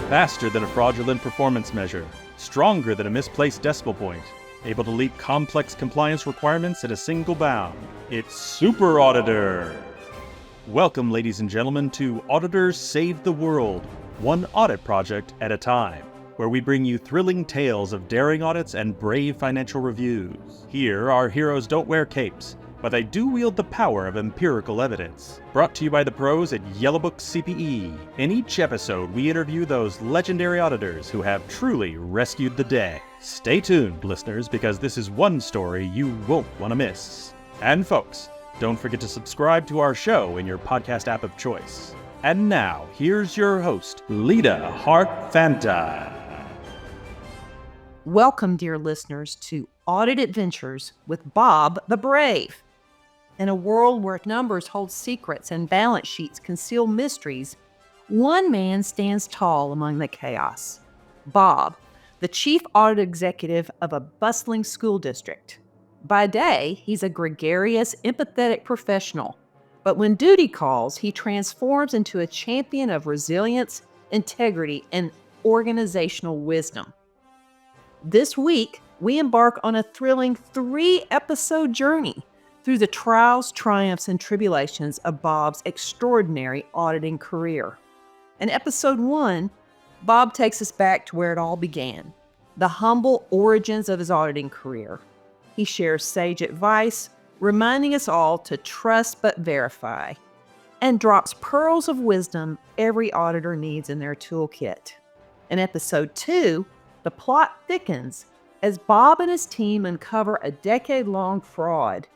Faster than a fraudulent performance measure, stronger than a misplaced decimal point, able to leap complex compliance requirements at a single bound. It's Super Auditor! Welcome, ladies and gentlemen, to Auditors Save the World, one audit project at a time, where we bring you thrilling tales of daring audits and brave financial reviews. Here, our heroes don't wear capes, but they do wield the power of empirical evidence. Brought to you by the pros at Yellowbook-CPE. In each episode, we interview those legendary auditors who have truly rescued the day. Stay tuned, listeners, because this is one story you won't want to miss. And folks, don't forget to subscribe to our show in your podcast app of choice. And now, here's your host, Lita Hart-Fanta. Welcome, dear listeners, to Audit Adventures with Bob the Brave. In a world where numbers hold secrets and balance sheets conceal mysteries, one man stands tall among the chaos. Bob, the chief audit executive of a bustling school district. By day, he's a gregarious, empathetic professional. But when duty calls, he transforms into a champion of resilience, integrity, and organizational wisdom. This week, we embark on a thrilling 3-episode journey through the trials, triumphs, and tribulations of Bob's extraordinary auditing career. In episode 1, Bob takes us back to where it all began, the humble origins of his auditing career. He shares sage advice, reminding us all to trust but verify, and drops pearls of wisdom every auditor needs in their toolkit. In episode 2, the plot thickens as Bob and his team uncover a decade-long fraud.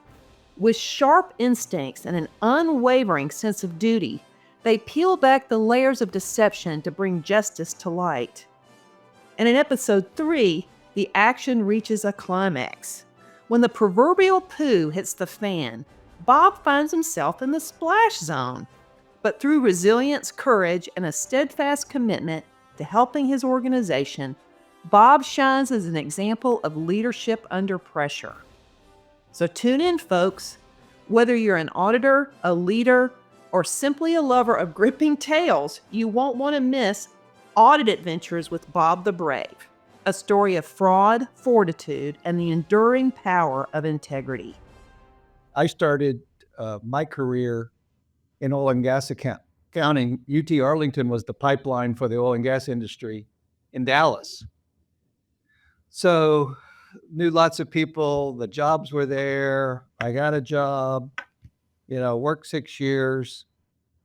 With sharp instincts and an unwavering sense of duty, they peel back the layers of deception to bring justice to light. And in episode 3, the action reaches a climax. When the proverbial poo hits the fan, Bob finds himself in the splash zone. But through resilience, courage, and a steadfast commitment to helping his organization, Bob shines as an example of leadership under pressure. So tune in, folks. Whether you're an auditor, a leader, or simply a lover of gripping tales, you won't want to miss Audit Adventures with Bob the Brave, a story of fraud, fortitude, and the enduring power of integrity. I started my career in oil and gas accounting. UT Arlington was the pipeline for the oil and gas industry in Dallas. So knew lots of people, the jobs were there. I got a job, worked 6 years,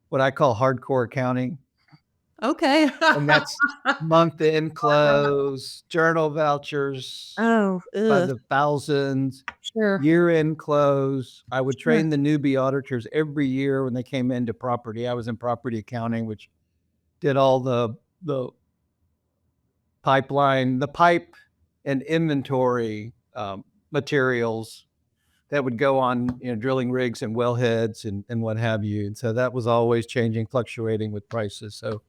what I call hardcore accounting. Okay. And that's month-end close, journal vouchers by the thousands, Sure. year-end close. I would train the newbie auditors every year when they came into property. I was in property accounting, which did all the pipe and inventory materials that would go on, drilling rigs and wellheads and what have you. And so that was always changing, fluctuating with prices. So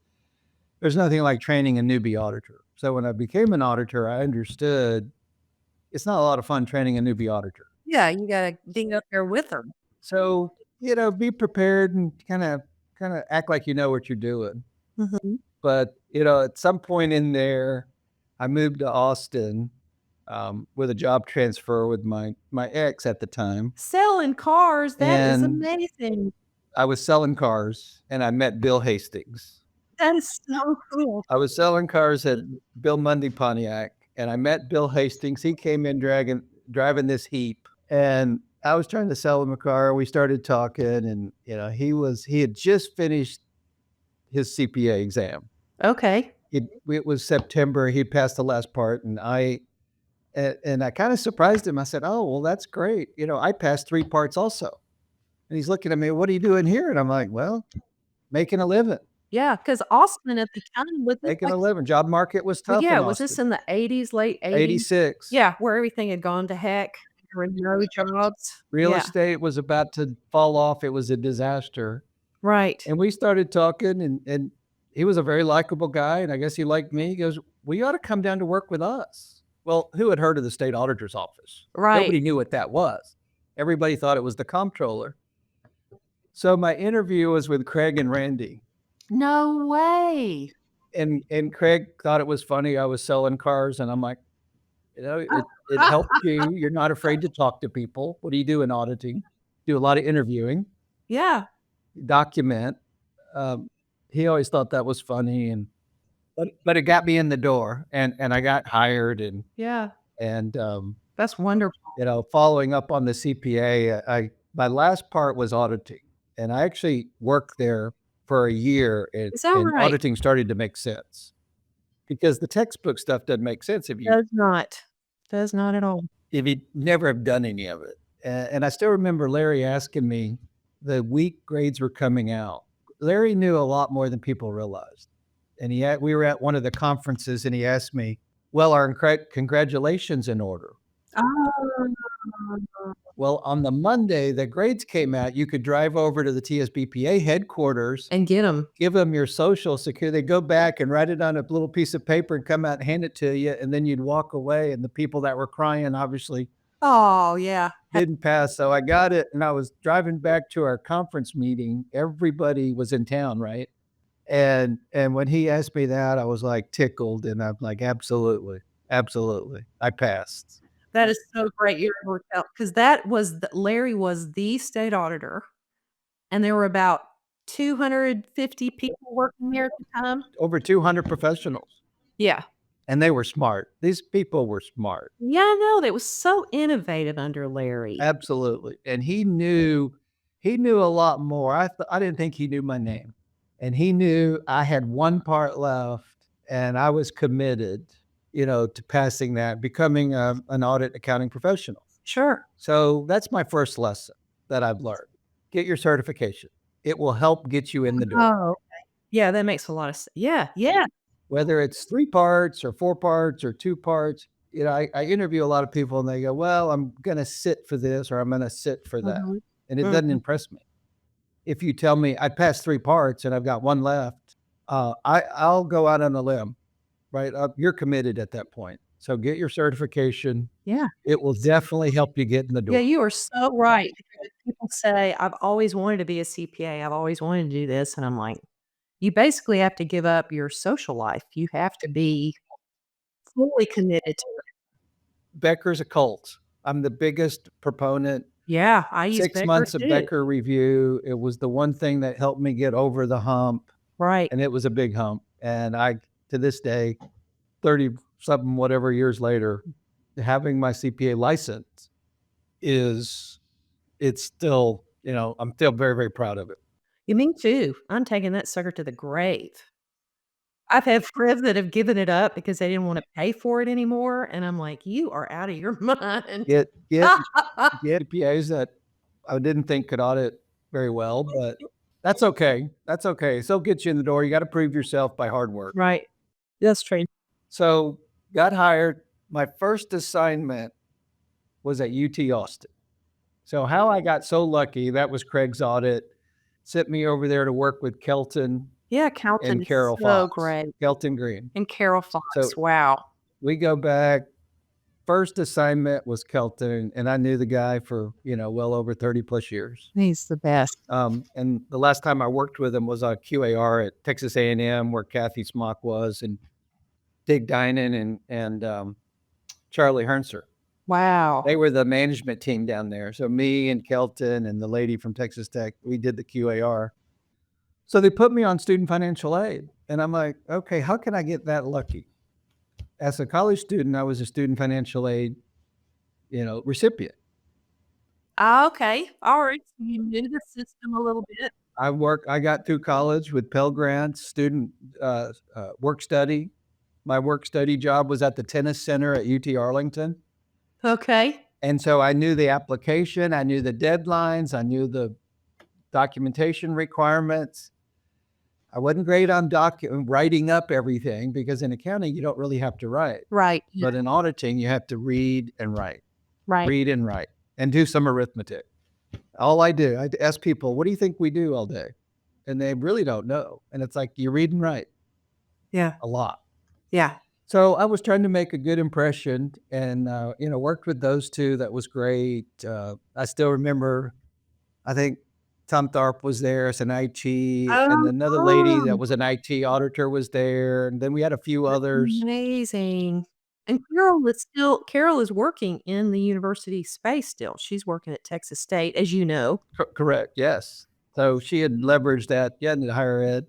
there's nothing like training a newbie auditor. So when I became an auditor, I understood it's not a lot of fun training a newbie auditor. Yeah, you got to be up there with them. So, be prepared and kind of act like you know what you're doing. Mm-hmm. But, at some point in there, I moved to Austin with a job transfer with my ex at the time. Selling cars, that is And amazing. I was selling cars, and I met Bill Hastings. That is so cool. I was selling cars at Bill Mundy Pontiac, and I met Bill Hastings. He came in driving this heap, and I was trying to sell him a car. We started talking, and he had just finished his CPA exam. Okay. It was September. He'd passed the last part, and I kind of surprised him. I said, "Oh, well, that's great. I passed 3 parts also." And he's looking at me, "What are you doing here?" And I'm like, "Well, making a living." Yeah, because Austin at the time was Making a living. Job market was tough. yeah, in was this Austin. in the 80s, late 80s? 86. Yeah, where everything had gone to heck. There were no jobs. Real Yeah. estate was about to fall off. It was a disaster. Right. And we started talking, and he was a very likable guy, and I guess he liked me. He goes, "Well, you ought to come down to work with us." Well, who had heard of the state auditor's office? Right. Nobody knew what that was. Everybody thought it was the comptroller. So my interview was with Craig and Randy. No way. And Craig thought it was funny. I was selling cars, and I'm like, it helps you. You're not afraid to talk to people. What do you do in auditing? Do a lot of interviewing, Yeah. document. Um, he always thought that was funny, and but it got me in the door, and I got hired, Yeah. and That's wonderful. following up on the CPA, my last part was auditing, and I actually worked there for a year, Is that and right? auditing started to make sense because the textbook stuff doesn't make sense Does not. Does not at all. if you never have done any of it. And I still remember Larry asking me the week grades were coming out. Larry knew a lot more than people realized, and we were at one of the conferences, and he asked me, "Well, are congratulations in order?" Oh. Well, on the Monday, the grades came out. You could drive over to the TSBPA headquarters, And get them. give them your social security. They go back and write it on a little piece of paper and come out and hand it to you. And then you'd walk away. And the people that were crying obviously Oh, yeah. didn't pass. So I got it. And I was driving back to our conference meeting. Everybody was in town, right? And when he asked me that, I was like tickled. And I'm like, absolutely, absolutely. I passed. That is so great you were able to tell, 'cause that was Larry was the state auditor, and there were about 250 people working there at the time. Over 200 professionals. Yeah. And they were smart. These people were smart. Yeah, no, that was so innovative under Larry. Absolutely. And he knew a lot more. I didn't think he knew my name. And he knew I had one part left, and I was committed, to passing that, becoming an audit accounting professional. Sure. So that's my first lesson that I've learned. Get your certification. It will help get you in the door. Oh, okay. Yeah, that makes a lot of sense. Yeah, yeah. Whether it's 3 parts or 4 parts or 2 parts, I interview a lot of people and they go, "Well, I'm gonna sit for this or I'm gonna sit for that." Mhm. And it doesn't Mhm. impress me. If you tell me I passed 3 parts and I've got 1 left, I'll go out on a limb, right? You're committed at that point. So get your certification. Yeah. It will definitely help you get in the Yeah, door. you are so right, because people say, "I've always wanted to be a CPA. I've always wanted to do this," and I'm like, you basically have to give up your social life. You have to be fully committed to it. Becker's a cult. I'm the biggest proponent. Yeah, I use 6 Becker months of too. Becker review, it was the one thing that helped me get over the hump. Right. And it was a big hump. And to this day, 30 something, whatever years later, having my CPA license it's still, I'm still very, very proud of it. Yeah, me too. I'm taking that sucker to the grave. I've had friends that have given it up because they didn't wanna pay for it anymore, and I'm like, "You are out of your mind." Get CPAs that I didn't think could audit very well, but that's okay. That's okay. So get you in the door. You got to prove yourself by hard work. Right. That's true. So got hired. My first assignment was at UT Austin. So how I got so lucky, that was Craig's audit, sent me over there to work with Kelton Yeah, Calton and is Carol so Fox. great. Kelton Green. And Carol So Fox, wow. we go back. First assignment was Kelton, and I knew the guy for, well over 30 plus years. He's the best. And the last time I worked with him was on QAR at Texas A&M, where Kathy Smock was, and Dig Dinan and Charlie Hernser. Wow. They were the management team down there. So me and Kelton and the lady from Texas Tech, we did the QAR. So they put me on student financial aid. And I'm like, okay, how can I get that lucky? As a college student, I was a student financial aid, recipient. Okay. Alright. So you knew the system a little bit. I got through college with Pell Grants, student work study. My work study job was at the tennis center at UT Arlington. Okay. And so I knew the application, I knew the deadlines, I knew the documentation requirements. I wasn't great on writing up everything because in accounting, you don't really have to write. Right. But in auditing, you have to read and write, Right. read and write, and do some arithmetic. All I do, I ask people, what do you think we do all day? And they really don't know. And it's like, you read and write Yeah. a lot. Yeah. So I was trying to make a good impression and, worked with those two. That was great. I still remember, I think Tom Tharp was there as an IT, Oh, and another lady that wow. was an IT auditor was there, and then we had a few others. Amazing. And Carol is working in the university space still. She's working at Texas State, as you know, Correct, yes. So she had leveraged that, yeah, into higher ed.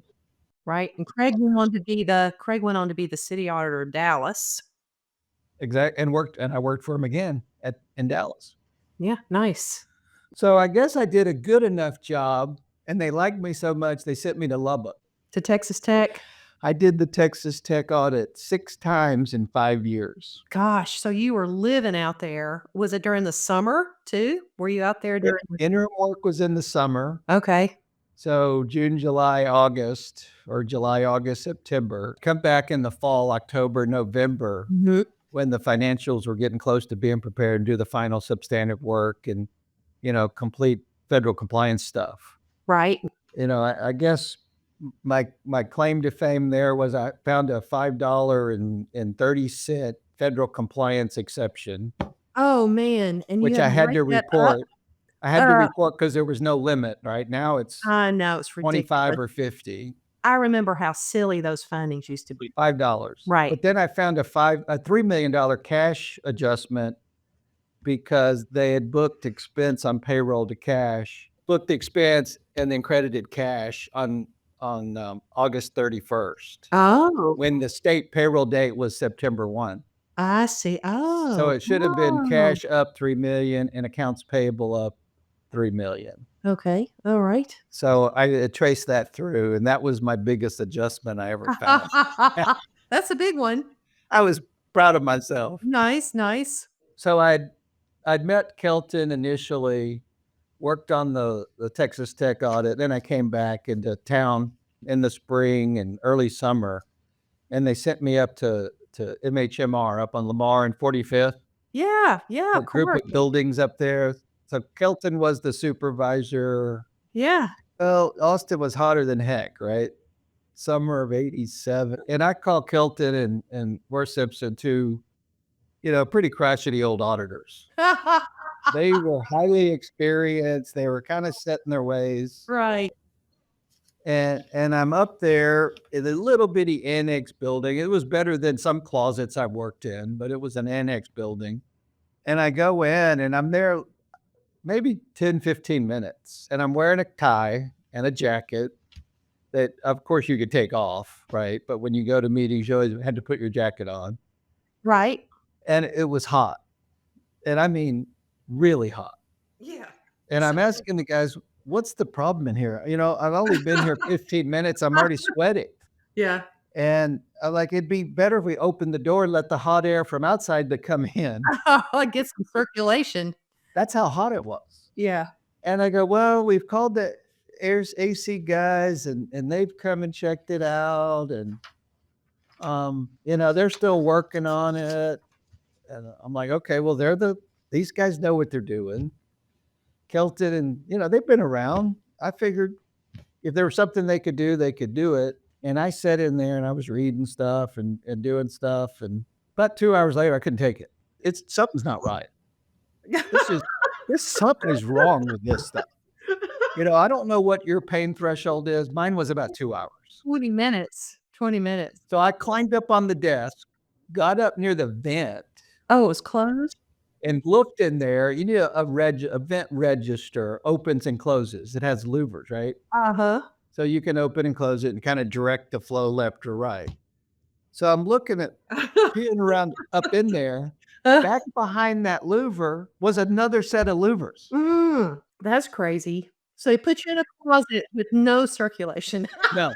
right? And Craig went on to be the city auditor of Dallas. And I worked for him again in Dallas. Yeah, nice. So I guess I did a good enough job, and they liked me so much, they sent me to Lubbock. To Texas Tech. I did the Texas Tech audit 6 times in 5 years. Gosh, so you were living out there. Was it during the summer too? Were you out there during Interim work was in the summer, Okay. so June, July, August, or July, August, September. Come back in the fall, October, November, Mhm. when the financials were getting close to being prepared and do the final substantive work and, complete federal compliance stuff. Right. I guess my claim to fame there was I found a $5.30 federal compliance exception, Oh, man, and you which had I to had write to that up? report. I had to report because there was no limit. Right now, it's I know, it's 25 ridiculous. or 50, I remember how silly those findings used to be. $5. Right. But then I found a $3 million cash adjustment because they had booked expense on payroll to cash, booked the expense and then credited cash on August 31st, Oh, when the state payroll date was September 1. I see. So Oh, it should have been cash up 3 million and accounts payable up 3 million. okay, all right. So I traced that through, and that was my biggest adjustment I ever found. That's a big one. I was proud of myself. Nice, nice. So I'd met Kelton initially, worked on the Texas Tech audit. Then I came back into town in the spring and early summer, and they sent me up to MHMR up on Lamar and 45th. Yeah, yeah, A of group course. of buildings up there. So Kelton was the supervisor. Yeah. Well, Austin was hotter than heck, right? Summer of '87. And I call Kelton and Worth Simpson two, pretty crotchety old auditors. They were highly experienced. They were kind of set in their ways. Right. And I'm up there in a little bitty annex building. It was better than some closets I worked in, but it was an annex building. And I go in and I'm there maybe 10, 15 minutes. And I'm wearing a tie and a jacket that, of course, you could take off, right? But when you go to meetings, you always had to put your jacket on. Right. And it was hot. And I mean, really hot. Yeah. And I'm asking the guys, what's the problem in here? I've only been here 15 minutes. I'm already sweating. Yeah. And I'm like, it'd be better if we opened the door and let the hot air from outside to come in. Get some circulation. That's how hot it was. Yeah. And I go, well, we've called the AC guys and they've come and checked it out. And, they're still working on it. And I'm like, okay, well, these guys know what they're doing. Kelton and, they've been around. I figured if there was something they could do it. And I sat in there and I was reading stuff and doing stuff. And about 2 hours later, I couldn't take it. Something's not right. Something is wrong with this stuff. I don't know what your pain threshold is. Mine was about 2 hours. 20 minutes. 20 minutes. So I climbed up on the desk, got up near the vent. Oh, it was closed? And looked in there. A vent register opens and closes. It has louvers, right? Uh-huh. So you can open and close it and kind of direct the flow left or right. So I'm looking at peeing around up in there. Back behind that louver was another set of louvers. That's crazy. So they put you in a closet with no circulation. No,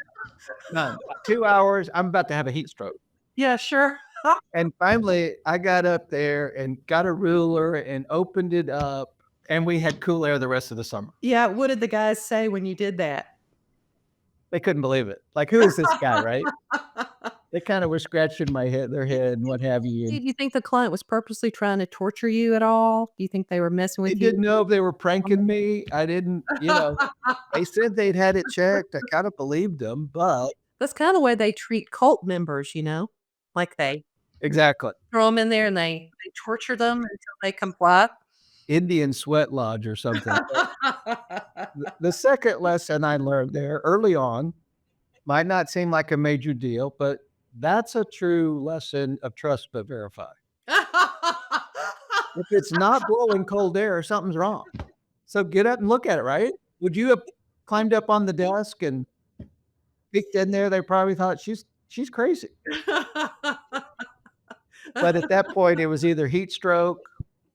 none. 2 hours, I'm about to have a heat stroke. Yeah, sure. And finally, I got up there and got a ruler and opened it up, and we had cool air the rest of the summer. Yeah, what did the guys say when you did that? They couldn't believe it. Like, who is this guy, right? They kind of were scratching their head and what have you. Do you think the client was purposely trying to torture you at all? Do you think they were messing with They you? didn't know if they were pranking me. I didn't, they said they'd had it checked. I kind of believed them, but. That's kind of the way they treat cult members, like they Exactly. throw them in there and they torture them until they comply. Indian sweat lodge or something. The second lesson I learned there early on might not seem like a major deal, but that's a true lesson of trust but verify. If it's not blowing cold air, something's wrong. So get up and look at it, right? Would you have climbed up on the desk and peeked in there? They probably thought she's crazy. But at that point, it was either heat stroke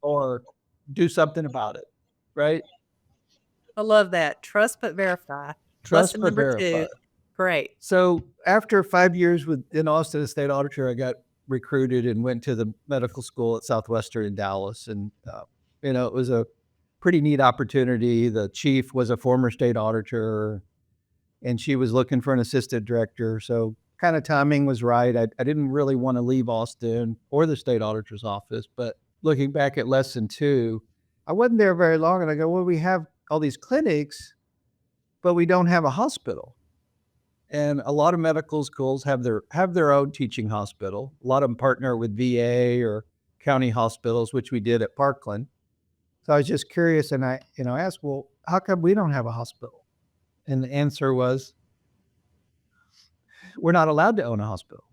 or do something about it, right? I love that. Trust but verify. Trust Lesson but number verify. 2. Great. So after 5 years in Austin as state auditor, I got recruited and went to the medical school at Southwestern in Dallas. And, it was a pretty neat opportunity. The chief was a former state auditor, and she was looking for an assistant director. So kind of timing was right. I didn't really want to leave Austin or the state auditor's office. But looking back at lesson 2, I wasn't there very long. And I go, well, we have all these clinics, but we don't have a hospital. And a lot of medical schools have their own teaching hospital. A lot of them partner with VA or county hospitals, which we did at Parkland. So I was just curious, and I asked, well, how come we don't have a hospital? And the answer was, we're not allowed to own a hospital.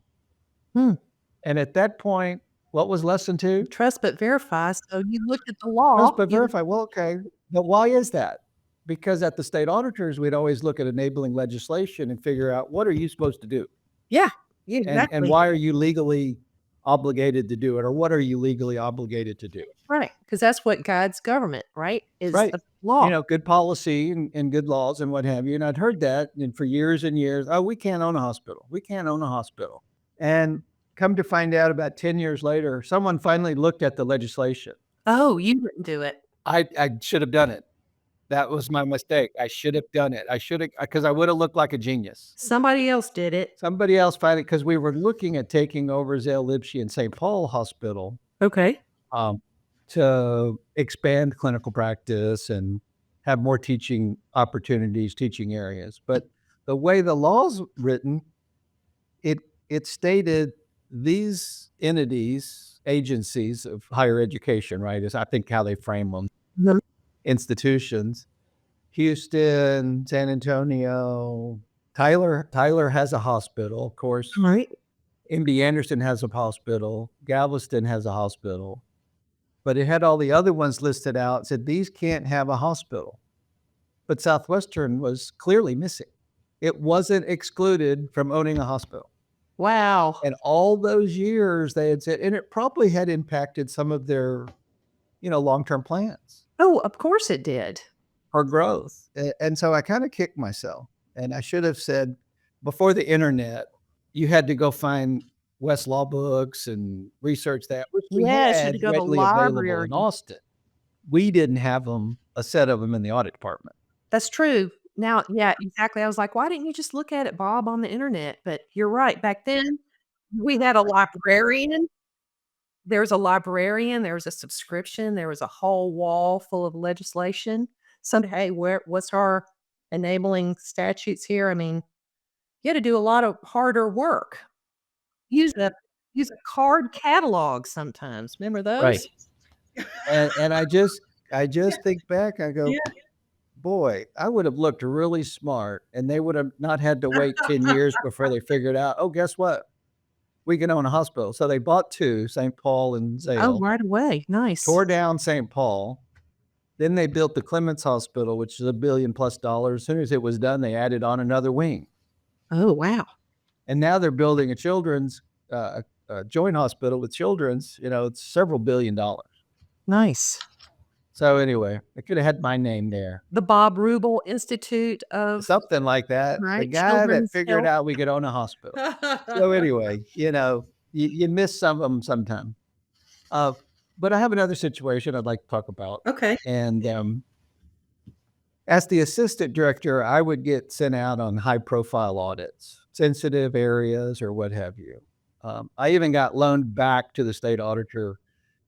And at that point, what was lesson 2? Trust but verify. So you looked at the law. Trust but verify. Well, okay, but why is that? Because at the state auditors, we'd always look at enabling legislation and figure out, what are you supposed to do? Yeah, exactly. And why are you legally obligated to do it, or what are you legally obligated to do? Right, because that's what guides government, right? Is Right. the law. Good policy and good laws and what have you. And I'd heard that and for years and years, oh, we can't own a hospital. We can't own a hospital. And come to find out about 10 years later, someone finally looked at the legislation. Oh, you didn't do it. I should have done it. That was my mistake. I should have done it. I should have, because I would have looked like a genius. Somebody else did it. Somebody else finally, because we were looking at taking over Zale Lipsky and St. Paul Hospital Okay. to expand clinical practice and have more teaching opportunities, teaching areas. But the way the law's written, it stated these entities, agencies of higher education, right, is I think how they frame them, Mhm. institutions, Houston, San Antonio, Tyler has a hospital, of course. All right. MD Anderson has a hospital. Galveston has a hospital. But it had all the other ones listed out, said these can't have a hospital. But Southwestern was clearly missing. It wasn't excluded from owning a hospital. Wow. And all those years they had said, and it probably had impacted some of their, long-term plans Oh, of course it did. or growth. And so I kind of kicked myself. And I should have said, before the internet, you had to go find West Law books and research that, which we Yes, you had had to go to the readily available library. in Austin. We didn't have a set of them in the audit department. That's true. Now, yeah, exactly. I was like, why didn't you just look at it, Bob, on the internet? But you're right. Back then, we had a librarian. There was a librarian. There was a subscription. There was a whole wall full of legislation. Hey, what's our enabling statutes here? I mean, you had to do a lot of harder work. Use a card catalog sometimes. Remember those? Right. And I just think back, I go, boy, I would have looked really smart, and they would have not had to wait 10 years before they figured out, oh, guess what? We can own a hospital. So they bought 2, St. Paul and Zale. Oh, right away. Nice. Tore down St. Paul. Then they built the Clements Hospital, which is $1 billion plus. As soon as it was done, they added on another wing. Oh, wow. And now they're building a children's a joint hospital with children's. It's several $1 billion. Nice. So anyway, I could have had my name there. The Bob Rubel Institute of Something like that. The Right, guy that children's figured health. out we could own a hospital. So anyway, you miss some of them sometime. But I have another situation I'd like to talk about. Okay. And as the assistant director, I would get sent out on high-profile audits, sensitive areas or what have you. I even got loaned back to the state auditor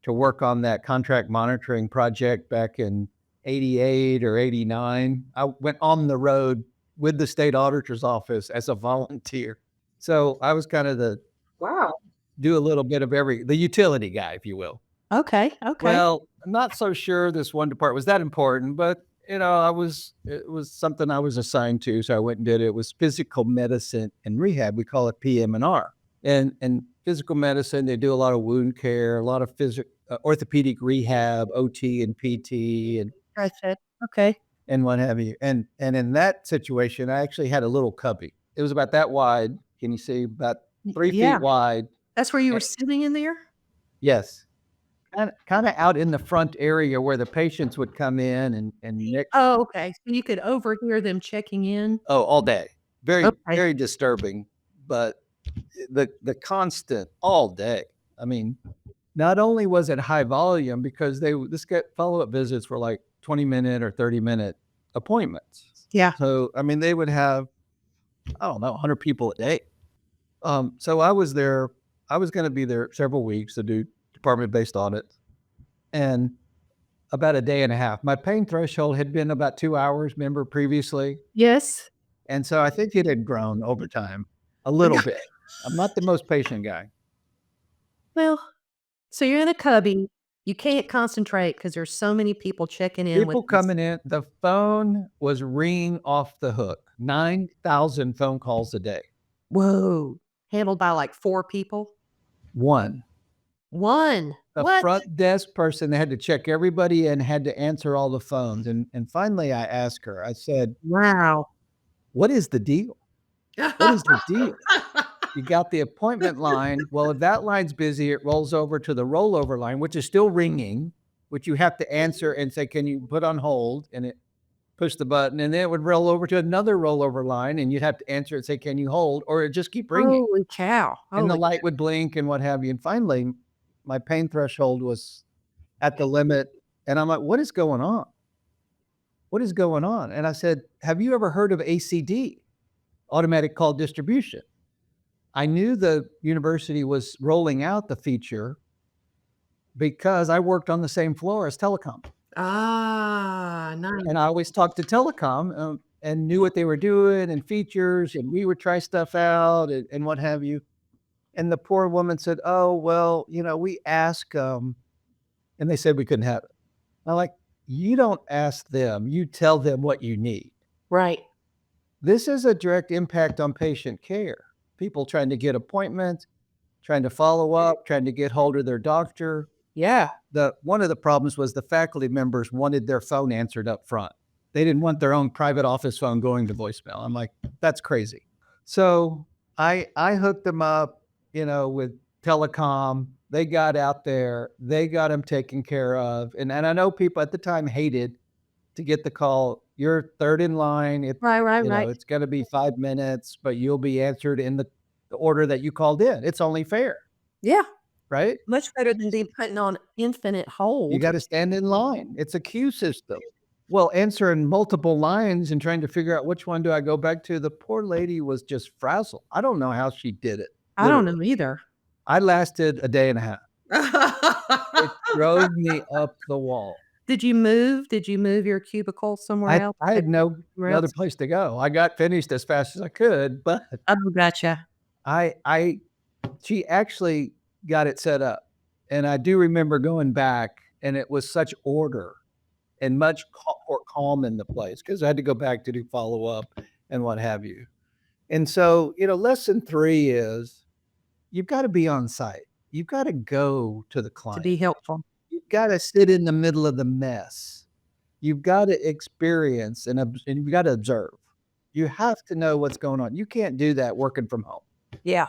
to work on that contract monitoring project back in 88 or 89. I went on the road with the state auditor's office as a volunteer. So I was kind of Wow. do a little bit of the utility guy, if you will. Okay. Well, not so sure this one department was that important, but it was something I was assigned to, so I went and did it. It was physical medicine and rehab. We call it PM&R. And physical medicine, they do a lot of wound care, a lot of orthopedic rehab, OT and PT, Gotcha. Okay. and what have you. And in that situation, I actually had a little cubby. It was about that wide. Can you see? About 3 Yeah. feet wide. That's where you were Eh, sitting in there? Yes. Kinda out in the front area where the patients would come in and next. Oh, okay. So you could overhear them checking in? Oh, all day. Very, Okay. very disturbing, but the constant all day. I mean, not only was it high volume because this get follow-up visits were like 20-minute or 30-minute appointments. Yeah. So, I mean, they would have, I don't know, 100 people a day. So I was there. I was gonna be there several weeks to do department-based audits, and about a day and a half. My pain threshold had been about 2 hours, remember previously? Yes. And so I think it had grown over time a little bit. I'm not the most patient guy. Well, so you're in a cubby. You can't concentrate because there's so many people checking in with People this. coming in, the phone was ringing off the hook, 9,000 phone calls a day. Whoa. Handled by like 4 people? One. 1. The What? front desk person, they had to check everybody and had to answer all the phones. And finally I asked her, I said, Wow. "What is the deal? What is the deal? You got the appointment line. Well, if that line's busy, it rolls over to the rollover line, which is still ringing, which you have to answer and say, 'Can you put on hold?' And it push the button, and then it would roll over to another rollover line, and you'd have to answer and say, 'Can you hold?' Or it'd just keep ringing, Holy cow. and the Holy light would blink and what have you. And finally, my pain threshold was at the limit, and I'm like, "What is going on? What is going on?" And I said, "Have you ever heard of ACD, automatic call distribution?" I knew the university was rolling out the feature because I worked on the same floor as telecom. nice. And I always talked to telecom, and knew what they were doing and features, and we would try stuff out and what have you. And the poor woman said, "Oh, well, we ask, and they said we couldn't have it." I'm like, "You don't ask them, you tell them what you need." Right. This is a direct impact on patient care. People trying to get appointments, trying to follow up, trying to get hold of their doctor. Yeah. One of the problems was the faculty members wanted their phone answered up front. They didn't want their own private office phone going to voicemail. I'm like, that's crazy. So I hooked them up, with telecom. They got out there, they got them taken care of. And I know people at the time hated to get the call. You're third in line. Right. It's going to be 5 minutes, but you'll be answered in the order that you called in. It's only fair, Yeah. right? Much better than being putting on infinite You hold. gotta stand in line. It's a queue system. Well, answering multiple lines and trying to figure out which one do I go back to, the poor lady was just frazzled. I don't know how she did it, I don't literally. know either. I lasted a day and a half. It drove me up the wall. Did you move? Did you move your cubicle somewhere else? I had no Somewhere other else? place to go. I got finished as fast as I could, but Oh, gotcha. I she actually got it set up, and I do remember going back, and it was such order and much more calm in the place because I had to go back to do follow-up and what have you. And so, lesson 3 is you've gotta be on site. You've gotta go to the To client. be helpful. You've gotta sit in the middle of the mess. You've gotta experience and you've gotta observe. You have to know what's going on. You can't do that working from home. Yeah.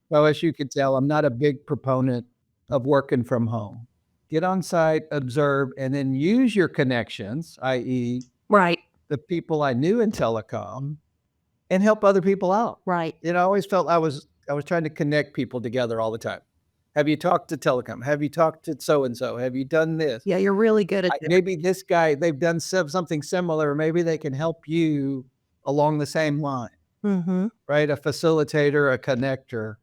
Well, as you can tell, I'm not a big proponent of working from home. Get on site, observe, and then use your connections, i.e., Right. the people I knew in telecom, and help other people out. Right. I always felt I was trying to connect people together all the time. Have you talked to telecom? Have you talked to so and so? Have you done this? Yeah, you're really good at that. Maybe this guy, they've done something similar. Maybe they can help you along the same line, Mhm. right? A facilitator, a connector,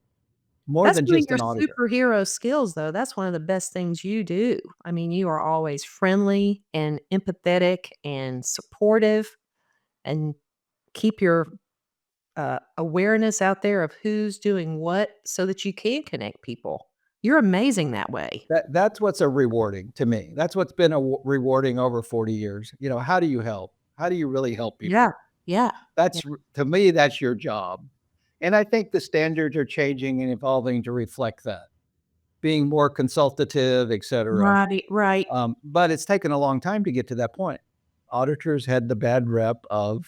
more That's than one of just your an auditor. superhero skills, though. That's one of the best things you do. I mean, you are always friendly and empathetic and supportive and keep your, awareness out there of who's doing what so that you can connect people. You're amazing that way. That's what's a rewarding to me. That's what's been rewarding over 40 years. How do you help? How do you really help people? Yeah. Yeah. To me, that's your job. And I think the standards are changing and evolving to reflect that, being more consultative, et cetera. Right. But it's taken a long time to get to that point. Auditors had the bad rep of,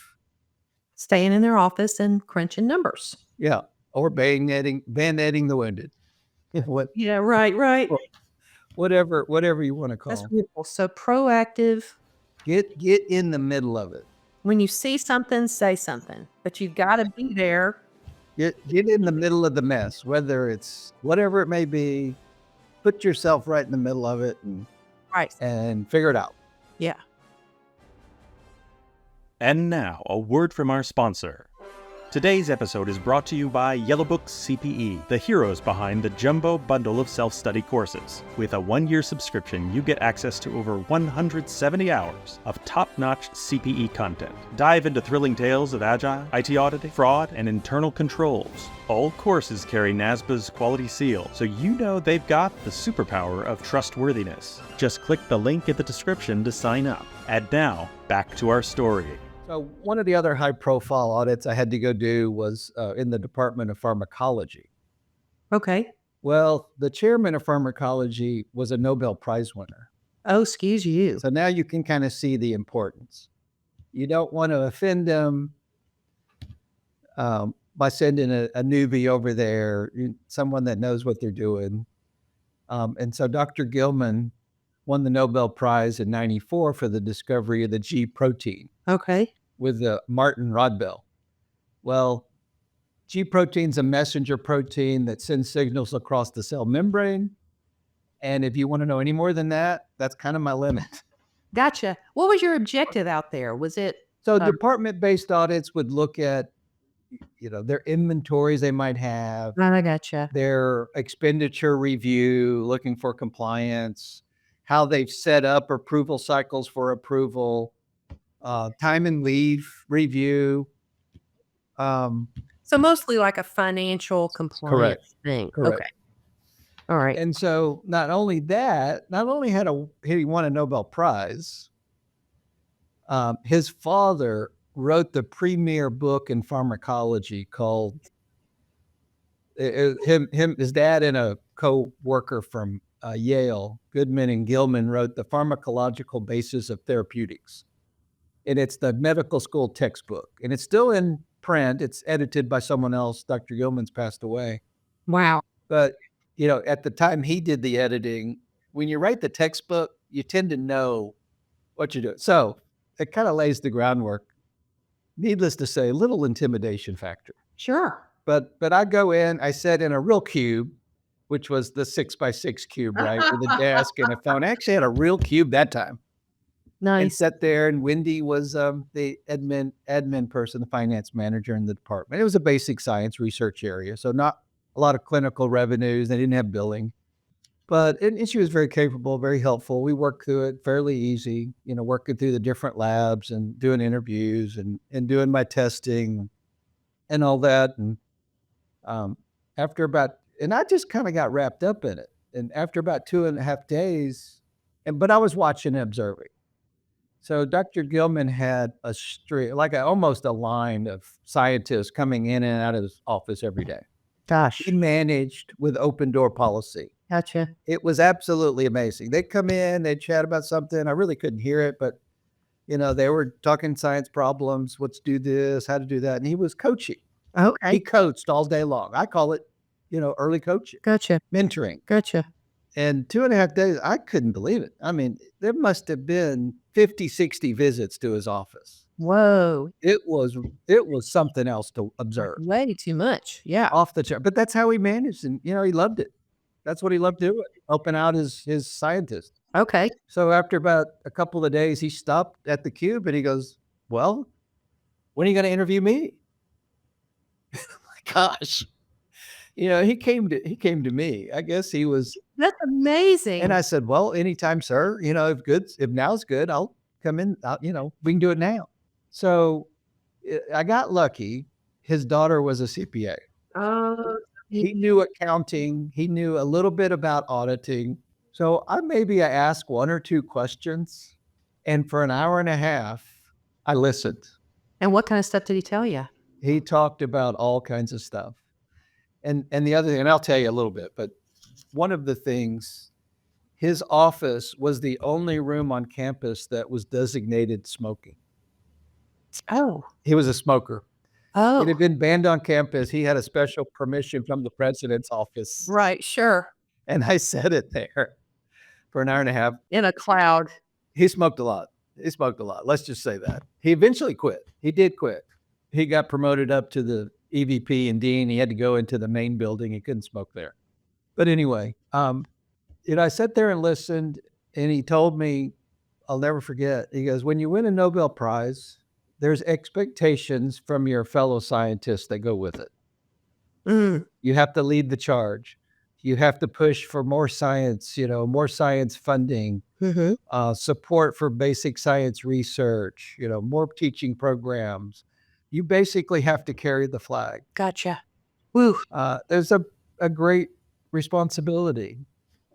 Staying in their office and crunching numbers. or band-aiding the wounded. Yeah, right. Whatever you want to That's call. beautiful. So proactive. Get in the middle of it. When you see something, say something, but you've got to be there. Get in the middle of the mess, whether it's whatever it may be. Put yourself right in the middle of it Right. and figure it out. Yeah. And now, a word from our sponsor. Today's episode is brought to you by Yellowbook-CPE, the heroes behind the jumbo bundle of self-study courses. With a 1-year subscription, you get access to over 170 hours of top-notch CPE content. Dive into thrilling tales of agile, IT auditing, fraud, and internal controls. All courses carry NASBA's quality seal, so you know they've got the superpower of trustworthiness. Just click the link in the description to sign up. And now, back to our story. So one of the other high-profile audits I had to go do was in the Department of Pharmacology. Okay. Well, the chairman of pharmacology was a Nobel Prize winner. Oh, excuse you. So now you can kind of see the importance. You don't want to offend them by sending a newbie over there, someone that knows what they're doing. And so Dr. Gilman won the Nobel Prize in '94 for the discovery of the G protein. Okay. With Martin Rubel. Well, G protein's a messenger protein that sends signals across the cell membrane. And if you want to know any more than that, that's kind of my limit. Gotcha. What was your objective out there? Was it? So department-based audits would look at, their inventories they might have, I gotcha. their expenditure review, looking for compliance, how they've set up approval cycles for approval, time and leave review. So mostly like a financial compliance thing. Correct. Okay. All right. And so not only he won a Nobel Prize, his father wrote the premier book in pharmacology called, his dad and a co-worker from Yale, Goodman and Gilman, wrote The Pharmacological Basis of Therapeutics. And it's the medical school textbook. And it's still in print. It's edited by someone else. Dr. Gilman's passed away. Wow. But, at the time he did the editing, when you write the textbook, you tend to know what you're doing. So it kind of lays the groundwork. Needless to say, a little intimidation factor. Sure. But I go in, I sat in a real cube, which was the 6x6 cube, right? With a desk and a phone. I actually had a real cube that time. Nice. And sat there, and Wendy was the admin person, the finance manager in the department. It was a basic science research area, so not a lot of clinical revenues. They didn't have billing, and she was very capable, very helpful. We worked through it fairly easy, working through the different labs and doing interviews and doing my testing and all that. And I just kind of got wrapped up in it. And after about 2.5 days, but I was watching and observing. So Dr. Gilman had a stream, almost a line of scientists coming in and out of his office every day. Gosh. He managed with open door policy. Gotcha. It was absolutely amazing. They'd come in, they'd chat about something. I really couldn't hear it, but they were talking science problems, let's do this, how to do that. And he was coaching. Okay. He coached all day long. I call it, early coaching. Gotcha. Mentoring. Gotcha. And 2.5 days, I couldn't believe it. I mean, there must have been 50, 60 visits to his office. Whoa. It was something else to observe. Way too much. Yeah. Off the chart. But that's how he managed. And, he loved it. That's what he loved doing, helping out his scientists. Okay. So after about a couple of days, he stopped at the cube and he goes, well, when are you going to interview me? Gosh. He came to me. I guess he was. That's amazing. And I said, well, anytime, sir, if now's good, I'll come in, we can do it now. So I got lucky. His daughter was a CPA. Oh, He knew accounting. He knew a little bit about auditing. So I asked one or two questions, and for an hour and a half, I listened. And what kind of stuff did he tell you? He talked about all kinds of stuff. And the other thing, and I'll tell you a little bit, but one of the things, his office was the only room on campus that was designated smoking. Oh. He was a smoker. Oh. It had been banned on campus. He had a special permission from the president's office. Right, sure. And I said it there for an hour and a half. In a cloud. He smoked a lot. Let's just say that. He eventually quit. He did quit. He got promoted up to the EVP and dean. He had to go into the main building. He couldn't smoke there. But anyway, I sat there and listened, and he told me, I'll never forget. He goes, when you win a Nobel Prize, there's expectations from your fellow scientists that go with it. Mm. You have to lead the charge. You have to push for more science, more science funding, support for basic science research, more teaching programs. You basically have to carry the flag. Gotcha. Woo. There's a great responsibility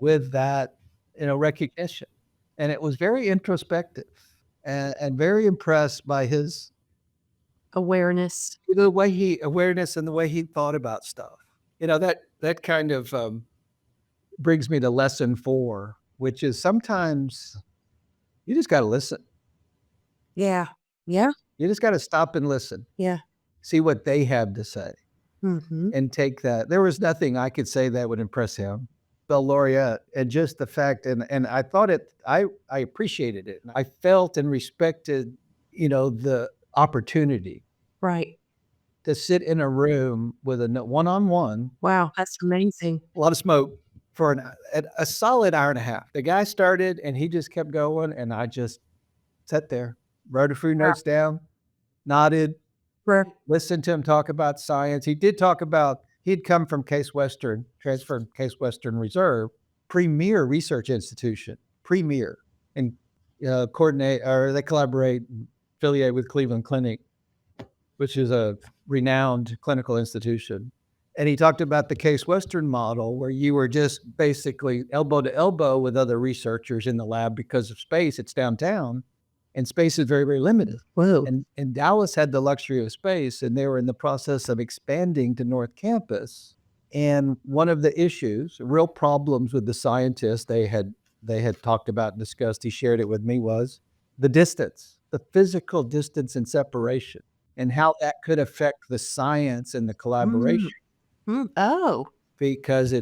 with that, recognition. And it was very introspective and very impressed by his Awareness. awareness and the way he thought about stuff. That kind of brings me to lesson 4, which is sometimes you just got to listen. Yeah. Yeah. You just got to stop and listen. Yeah. See what they have to say and take that. There was nothing I could say that would impress him. Nobel laureate, and just the fact, and I thought I appreciated it. I felt and respected, the opportunity. Right. To sit in a room with a one-on-one. Wow, that's amazing. A lot of smoke for a solid hour and a half. The guy started and he just kept going, and I just sat there, wrote a few notes down, nodded, listened to him talk about science. He did talk about, he'd come from Case Western, transferred from Case Western Reserve, premier research institution, and they collaborate, affiliate with Cleveland Clinic, which is a renowned clinical institution. And he talked about the Case Western model, where you were just basically elbow to elbow with other researchers in the lab because of space. It's downtown, and space is very, very limited. Whoa. And Dallas had the luxury of space, and they were in the process of expanding to North Campus. And one of the issues, real problems with the scientists they had talked about and discussed, he shared it with me, was the distance, the physical distance and separation, and how that could affect the science and the collaboration. Oh. Because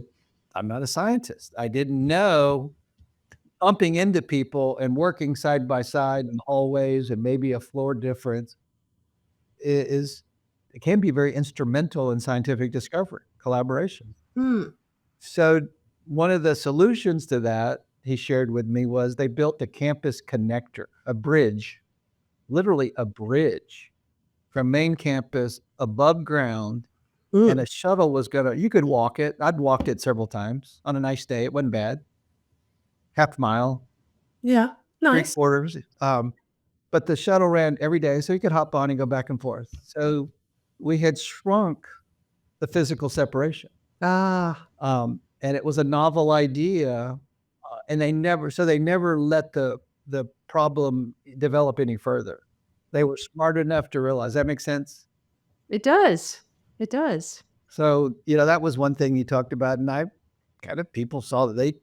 I'm not a scientist. I didn't know bumping into people and working side by side in hallways and maybe a floor difference it can be very instrumental in scientific discovery, collaboration. So one of the solutions to that he shared with me was they built a campus connector, a bridge, literally a bridge from main campus above ground, and a shuttle was you could walk it. I'd walked it several times on a nice day. It wasn't bad. Half mile. Yeah. Nice. 3/4. But the shuttle ran every day, so you could hop on and go back and forth. So we had shrunk the physical separation. And it was a novel idea, and they never let the problem develop any further. They were smart enough to realize. That makes sense? It does. It does. So, that was one thing you talked about, and people saw that they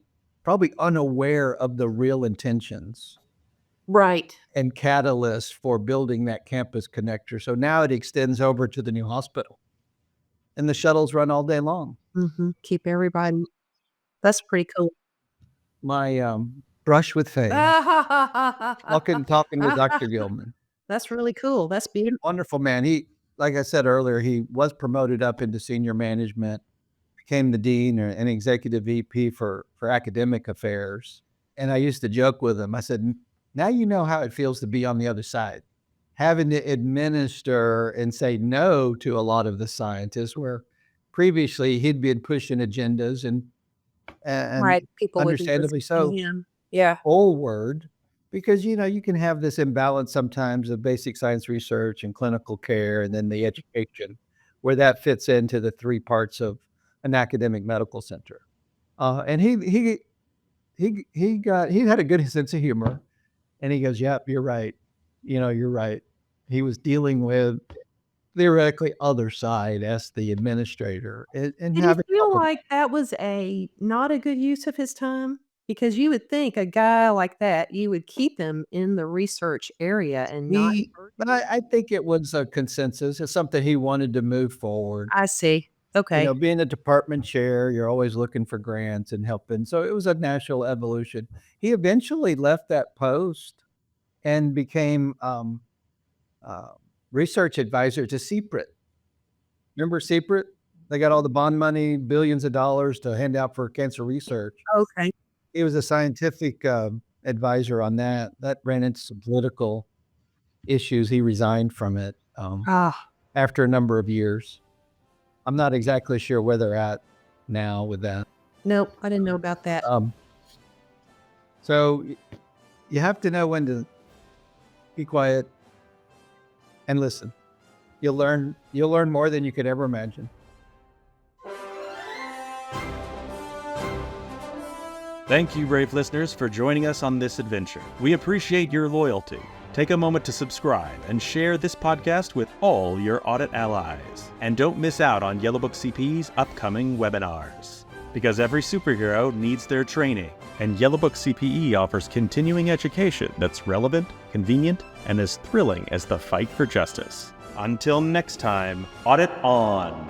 probably unaware of the real intentions. Right. And catalyst for building that campus connector. So now it extends over to the new hospital, and the shuttles run all day long. Keep everybody. That's pretty cool. My brush with fame. Talking with Dr. Gilman. That's really cool. That's beautiful. Wonderful man. He, like I said earlier, he was promoted up into senior management, became the dean or an executive VP for academic affairs. And I used to joke with him. I said, now you know how it feels to be on the other side, having to administer and say no to a lot of the scientists, where previously he'd been pushing agendas and right. People understandably so. Yeah. Forward, because you can have this imbalance sometimes of basic science research and clinical care, and then the education, where that fits into the 3 parts of an academic medical center. And he had a good sense of humor, and he goes, "Yep, you're right. You're right." He was dealing with theoretically other side as the administrator and Did he having feel help with like that was not a good use of his time? Because you would think a guy like that, you would keep him in the research area and not but I think it was a consensus. It's something he wanted to move forward. I see. Okay. Being a department chair, you're always looking for grants and helping. So it was a natural evolution. He eventually left that post and became uh, research advisor to CPRIT. Remember CPRIT? They got all the bond money, billions of dollars to hand out for cancer research. Okay. He was a scientific advisor on that. That ran into some political issues. He resigned from it Ah, after a number of years. I'm not exactly sure where they're at now with that. nope, I didn't know about that. So you have to know when to be quiet and listen. You'll learn more than you could ever imagine. Thank you, brave listeners, for joining us on this adventure. We appreciate your loyalty. Take a moment to subscribe and share this podcast with all your audit allies. And don't miss out on Yellowbook-CPE's upcoming webinars. Because every superhero needs their training, and Yellowbook-CPE offers continuing education that's relevant, convenient, and as thrilling as the fight for justice. Until next time, audit on!